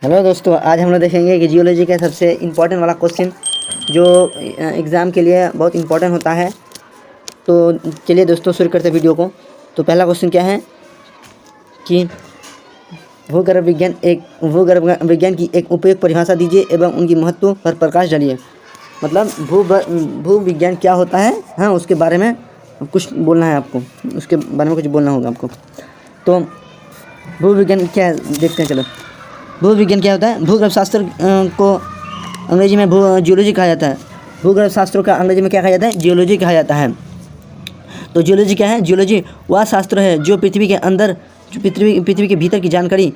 Hello दोस्तों, आज हम लोग देखेंगे कि जियोलॉजी का सबसे इम्पोर्टेंट वाला क्वेश्चन जो एग्ज़ाम के लिए बहुत इम्पोर्टेंट होता है। तो चलिए दोस्तों शुरू करते हैं वीडियो को। तो पहला क्वेश्चन क्या है कि भूगर्भ विज्ञान की एक उपयुक्त परिभाषा दीजिए एवं उनकी महत्व पर प्रकाश डालिए। मतलब भू विज्ञान क्या होता है, हाँ उसके बारे में कुछ बोलना है आपको, उसके बारे में कुछ बोलना होगा आपको। तो भू विज्ञान क्या है देखते हैं। चलो, भू विज्ञान क्या होता है? भूगर्भ शास्त्र को अंग्रेजी में जियोलॉजी कहा जाता है। भूगर्भ शास्त्रों का अंग्रेजी में क्या कहा जाता है? जियोलॉजी कहा जाता है। तो जियोलॉजी क्या है? जियोलॉजी वह शास्त्र है जो पृथ्वी के अंदर, जो पृथ्वी के भीतर की जानकारी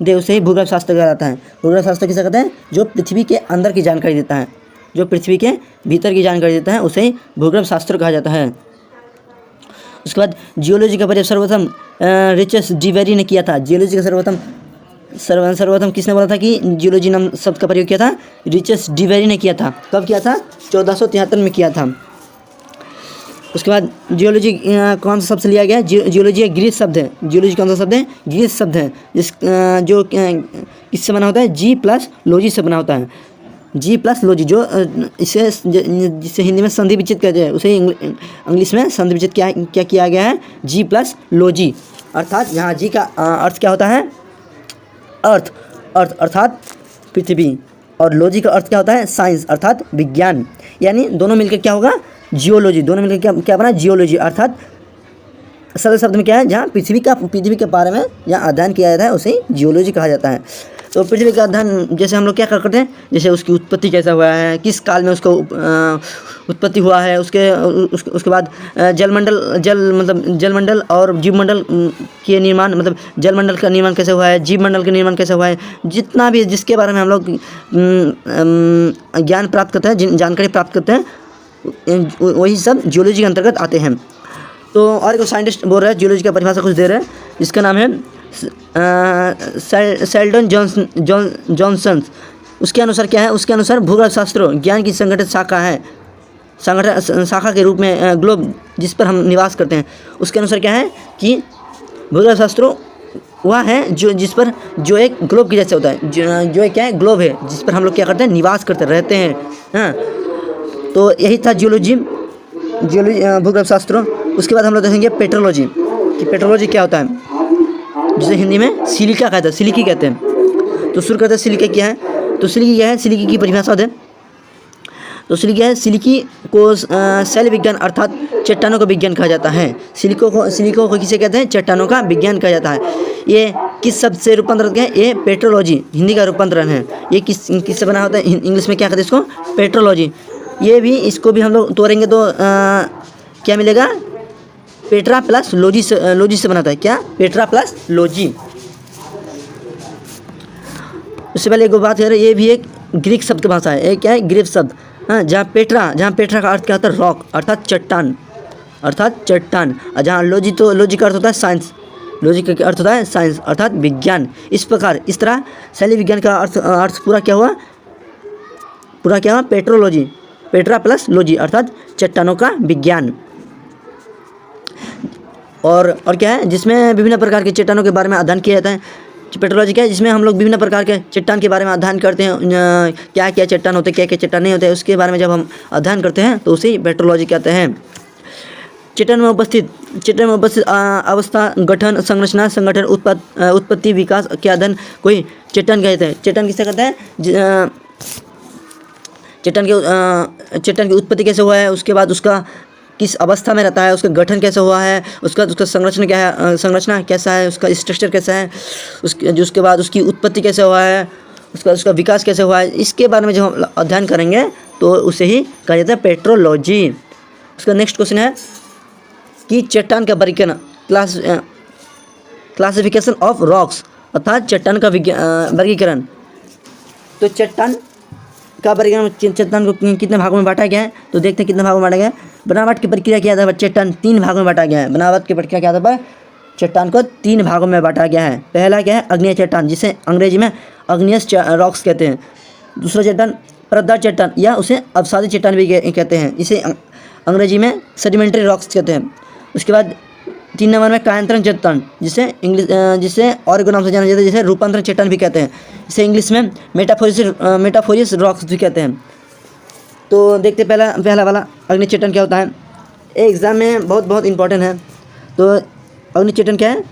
दे, उसे ही भूगर्भ शास्त्र कहा जाता है। भूगर्भ शास्त्र किसे कहते हैं? जो पृथ्वी के अंदर की जानकारी देता है, जो पृथ्वी के भीतर की जानकारी देता है उसे ही भूगर्भ शास्त्र कहा जाता है। उसके बाद जियोलॉजी का प्रयोग सर्वप्रथम रिचर्ड डीवेरी ने किया था। जियोलॉजी का सर्वप्रथम किसने बोला था कि जियोलॉजी नाम शब्द का प्रयोग किया था? रिचर्ड डीवेरी ने किया था। कब किया था? 1473 में किया था। उसके बाद जियोलॉजी कौन सा शब्द से लिया गया है? जियोलॉजी एक ग्रीक शब्द है। जियोलॉजी कौन सा शब्द है? ग्रीक शब्द है, जो किससे बना होता है? जी प्लस लॉजी से बना होता है। जी प्लस लॉजी, जो जिसे हिंदी में संधि विच्छेद कहते हैं, उसे इंग्लिश में संधि विच्छेद क्या किया गया है? जी प्लस लॉजी। अर्थात यहाँ जी का अर्थ क्या होता है? अर्थ अर्थात पृथ्वी, और लॉजी का अर्थ क्या होता है? साइंस अर्थात विज्ञान। यानी दोनों मिलकर क्या होगा? जियोलॉजी। दोनों मिलकर क्या बना? जियोलॉजी। अर्थात सरल शब्द में क्या है? जहाँ पृथ्वी के बारे में जहाँ अध्ययन किया जाता है उसे जियोलॉजी कहा जाता है। तो पृथ्वी का अध्ययन जैसे हम लोग क्या करते हैं, जैसे उसकी उत्पत्ति कैसा हुआ है, किस काल में उसको उत्पत्ति हुआ है, उसके बाद जलमंडल और जीवमंडल के निर्माण, मतलब जलमंडल का निर्माण कैसे हुआ है, जीवमंडल का निर्माण कैसे हुआ है, जितना भी जिसके बारे में हम लोग ज्ञान प्राप्त करते हैं, जानकारी प्राप्त करते हैं, वही सब जियोलॉजी के अंतर्गत आते हैं। तो और एक साइंटिस्ट बोल रहा है, जियोलॉजी का परिभाषा कुछ दे रहे हैं, जिसका नाम है शेल्डन जॉनसन। उसके अनुसार क्या है? उसके अनुसार भूगर्भ शास्त्र ज्ञान की संगठित शाखा है, शाखा के रूप में ग्लोब जिस पर हम निवास करते हैं। उसके अनुसार क्या है कि भूगर्भ शास्त्र वह है जो एक ग्लोब के जैसे होता है, जो एक क्या है? ग्लोब है, जिस पर हम लोग क्या करते हैं? निवास करते रहते हैं। हाँ, तो यही था जियोलॉजी भूगर्भ शास्त्र। उसके बाद हम लोग देखेंगे पेट्रोलॉजी, कि पेट्रोलॉजी क्या होता है, जिसे हिंदी में सिलिका कहते हैं, सिलिकी कहते हैं। तो शुरू करते हैं, सिलिका क्या है? तो सिलिकी क्या है? सिलिकी की परिभाषा दें तो सिलिकी है, सिलिकी को शैल विज्ञान अर्थात चट्टानों का विज्ञान कहा जाता है। सिलिको को किसे कहते हैं? चट्टानों का विज्ञान कहा जाता है। ये किस शब्द से रूपांतरित है? ये पेट्रोलॉजी हिंदी का रूपांतरण है। ये किससे बना होता है? इंग्लिश में क्या कहते हैं इसको? पेट्रोलॉजी। ये भी, इसको भी हम लोग तोड़ेंगे तो क्या मिलेगा? पेट्रा प्लस लॉजी से बनाता है। क्या? Petra plus logy. उससे पहले एक बात करें, ये भी एक ग्रीक शब्द की भाषा है। एक क्या है? ग्रीक शब्द। हाँ, जहाँ पेट्रा का अर्थ क्या होता है? रॉक अर्थात चट्टान, और जहाँ लॉजी का अर्थ होता है साइंस। लॉजी का अर्थ होता है साइंस अर्थात विज्ञान। इस तरह शैली विज्ञान का अर्थ पूरा क्या हुआ? पेट्रोलॉजी, पेट्रा प्लस लॉजी अर्थात चट्टानों का विज्ञान। और क्या है? जिसमें विभिन्न प्रकार के चट्टानों के बारे में अध्ययन किया जाता है। पेट्रोलॉजी क्या है? जिसमें हम लोग विभिन्न प्रकार के चट्टान के बारे में अध्ययन करते हैं। क्या क्या चट्टान होते हैं, क्या क्या चट्टान नहीं होते हैं, उसके बारे में जब हम अध्ययन करते हैं तो उसे पेट्रोलॉजी कहते हैं। चट्टान में उपस्थित अवस्था, गठन, संरचना, संगठन, उत्पत्ति, विकास के अध्ययन कोई चट्टान कहते हैं। चट्टान किसे कहते हैं? चट्टान की उत्पत्ति कैसे हुआ है, उसके बाद उसका किस अवस्था में रहता है, उसका गठन कैसे हुआ है, उसका संरचना क्या है, संरचना कैसा है, उसका स्ट्रक्चर कैसा है, उसके बाद उसकी उत्पत्ति कैसे हुआ है, उसका विकास कैसे हुआ है, इसके बारे में जब हम अध्ययन करेंगे तो उसे ही कहा जाता है पेट्रोलॉजी। उसका नेक्स्ट क्वेश्चन है कि चट्टान का वर्गीकरण, क्लासिफिकेशन ऑफ रॉक्स अर्थात चट्टान का वर्गीकरण। तो चट्टान का वर्गीकरण, चट्टान को कितने भागों में बांटा गया है? तो देखते हैं कितने भागों में बांटा गया है। बनावट की प्रक्रिया के आधार पर चट्टान 3 भागों में बांटा गया है। बनावट की प्रक्रिया के आधार पर चट्टान को 3 भागों में बांटा गया है। पहला क्या है? अग्नेय चट्टान, जिसे अंग्रेजी में अग्नियस रॉक्स कहते हैं। दूसरा चट्टान परतदार चट्टान, या उसे अवसादी चट्टान भी कहते हैं, इसे अंग्रेजी में सेडिमेंट्री रॉक्स कहते हैं। उसके बाद 3 नंबर में कायांतरण चट्टान, जिसे और एक नाम से जाना जाता है, जिसे रूपांतरण चट्टान भी कहते हैं। इसे इंग्लिश में मेटाफोरियस रॉक्स भी कहते हैं। तो देखते पहला वाला अग्नि चट्टान क्या होता है। एग्ज़ाम में बहुत इंपॉर्टेंट है। तो अग्नि चट्टान क्या है?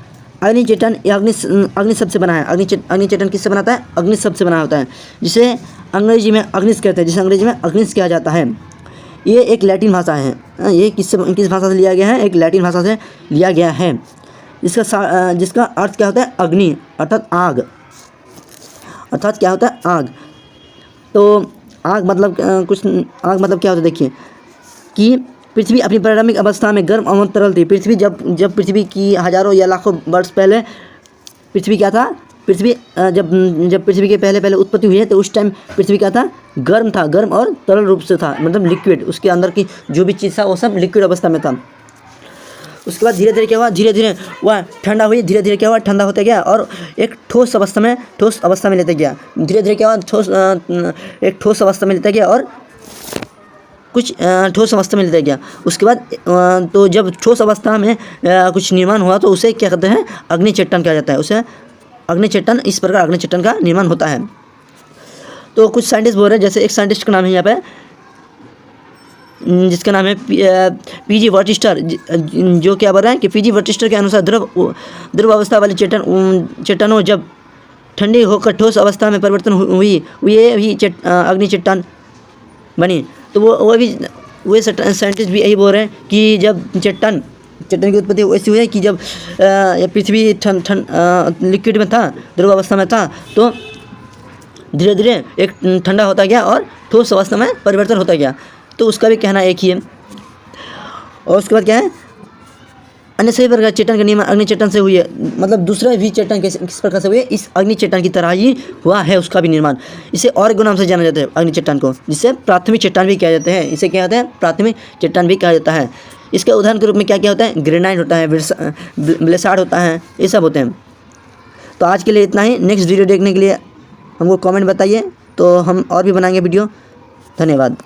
अग्नि चट्टान या अग्नि शब्द से बना है। अग्नि चट्टान किससे बनाता है? अग्नि शब्द से बना होता है, जिसे अंग्रेजी में अग्निस कहते हैं, जिसे अंग्रेजी में अग्निस कहा जाता है। ये एक लैटिन भाषा है। ये किस भाषा से लिया गया है? एक लैटिन भाषा से लिया गया है। जिसका अर्थ क्या होता है? अग्नि अर्थात आग। अर्थात क्या होता है? आग। तो आग मतलब आग मतलब क्या होता है? देखिए कि पृथ्वी अपनी प्रारंभिक अवस्था में गर्म और तरल थी। पृथ्वी जब पृथ्वी की हजारों या लाखों वर्ष पहले पृथ्वी क्या था? पृथ्वी जब पृथ्वी के पहले उत्पत्ति हुई है, तो उस टाइम पृथ्वी क्या था? गर्म था, गर्म और तरल रूप से था, मतलब लिक्विड। उसके अंदर की जो भी चीज़ था वो सब लिक्विड अवस्था में था। उसके बाद धीरे धीरे क्या हुआ? धीरे धीरे वह ठंडा हुई। धीरे धीरे क्या हुआ? ठंडा होता गया और एक ठोस अवस्था में लेते गया। धीरे धीरे क्या हुआ? एक ठोस अवस्था में लेता गया और कुछ ठोस अवस्था में लेता गया। उसके बाद तो जब ठोस अवस्था में कुछ निर्माण हुआ, तो उसे क्या कहते हैं? अग्नि चट्टान कहा जाता है। उसे अग्नि चट्टान, इस प्रकार अग्नि चट्टान का निर्माण होता है। तो कुछ साइंटिस्ट बोल रहे हैं, जैसे एक साइंटिस्ट का नाम है यहाँ पे, जिसका नाम है पीजी वर्टिस्टर, जो क्या बोल रहा है कि पीजी वर्टिस्टर के अनुसार द्रव अवस्था वाली चट्टानों जब ठंडी होकर ठोस अवस्था में परिवर्तन हुई अग्नि चट्टान बनी। तो वो साइंटिस्ट भी यही बोल रहे हैं कि जब चट्टान की उत्पत्ति ऐसी हुई है कि जब पृथ्वी लिक्विड में था, द्रव अवस्था में था, तो धीरे धीरे एक ठंडा होता गया और ठोस अवस्था में परिवर्तन होता गया। तो उसका भी कहना एक ही है। और उसके बाद क्या है? अन्य सभी प्रकार चट्टान का निर्माण अग्नि चट्टान से हुई है। मतलब दूसरा भी चट्टान किस प्रकार से हुई है? इस अग्नि चट्टान की तरह ही हुआ है उसका भी निर्माण। इसे और एक नाम से जाना जाता है अग्नि चट्टान को, जिसे प्राथमिक चट्टान भी कहा जाता है। इसे क्या कहते हैं? प्राथमिक चट्टान भी कहा जाता है। इसके उदाहरण के रूप में क्या क्या होता है? ग्रेनाइट होता है, ब्लेसार्ड होता है, ये सब होते हैं। तो आज के लिए इतना ही। नेक्स्ट वीडियो देखने के लिए हमको कमेंट बताइए, तो हम और भी बनाएंगे वीडियो। धन्यवाद।